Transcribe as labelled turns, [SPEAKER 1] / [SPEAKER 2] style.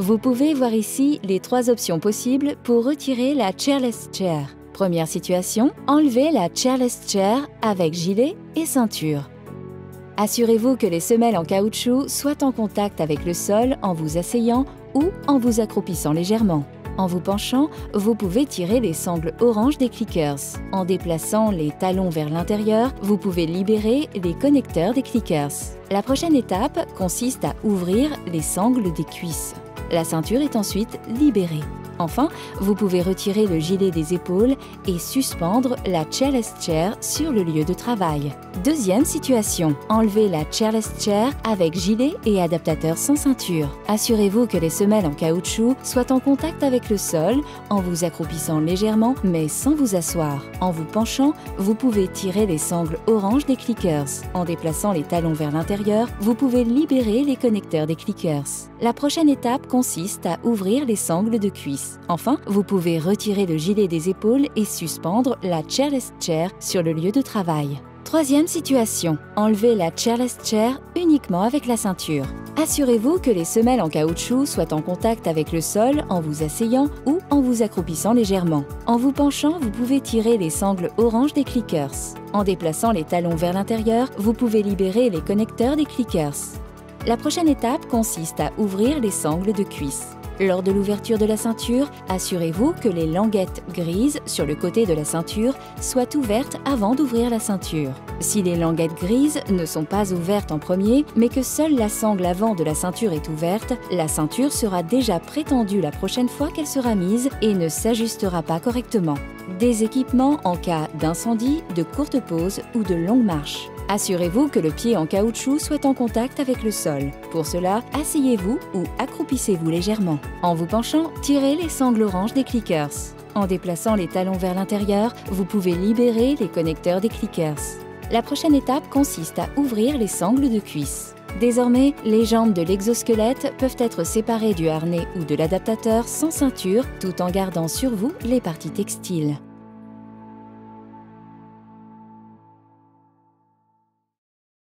[SPEAKER 1] Vous pouvez voir ici les 3 options possibles pour retirer la chairless chair. Première situation, enlevez la chairless chair avec gilet et ceinture. Assurez-vous que les semelles en caoutchouc soient en contact avec le sol en vous asseyant ou en vous accroupissant légèrement. En vous penchant, vous pouvez tirer les sangles orange des clickers. En déplaçant les talons vers l'intérieur, vous pouvez libérer les connecteurs des clickers. La prochaine étape consiste à ouvrir les sangles des cuisses. La ceinture est ensuite libérée. Enfin, vous pouvez retirer le gilet des épaules et suspendre la chairless chair sur le lieu de travail. Deuxième situation, enlevez la chairless chair avec gilet et adaptateur sans ceinture. Assurez-vous que les semelles en caoutchouc soient en contact avec le sol en vous accroupissant légèrement mais sans vous asseoir. En vous penchant, vous pouvez tirer les sangles orange des clickers. En déplaçant les talons vers l'intérieur, vous pouvez libérer les connecteurs des clickers. La prochaine étape consiste à ouvrir les sangles de cuisse. Enfin, vous pouvez retirer le gilet des épaules et suspendre la chairless chair sur le lieu de travail. Troisième situation, enlevez la chairless chair uniquement avec la ceinture. Assurez-vous que les semelles en caoutchouc soient en contact avec le sol en vous asseyant ou en vous accroupissant légèrement. En vous penchant, vous pouvez tirer les sangles orange des clickers. En déplaçant les talons vers l'intérieur, vous pouvez libérer les connecteurs des clickers. La prochaine étape consiste à ouvrir les sangles de cuisse. Lors de l'ouverture de la ceinture, assurez-vous que les languettes grises sur le côté de la ceinture soient ouvertes avant d'ouvrir la ceinture. Si les languettes grises ne sont pas ouvertes en premier, mais que seule la sangle avant de la ceinture est ouverte, la ceinture sera déjà prétendue la prochaine fois qu'elle sera mise et ne s'ajustera pas correctement. Des équipements en cas d'incendie, de courte pause ou de longue marche. Assurez-vous que le pied en caoutchouc soit en contact avec le sol. Pour cela, asseyez-vous ou accroupissez-vous légèrement. En vous penchant, tirez les sangles orange des clickers. En déplaçant les talons vers l'intérieur, vous pouvez libérer les connecteurs des clickers. La prochaine étape consiste à ouvrir les sangles de cuisse. Désormais, les jambes de l'exosquelette peuvent être séparées du harnais ou de l'adaptateur sans ceinture, tout en gardant sur vous les parties textiles.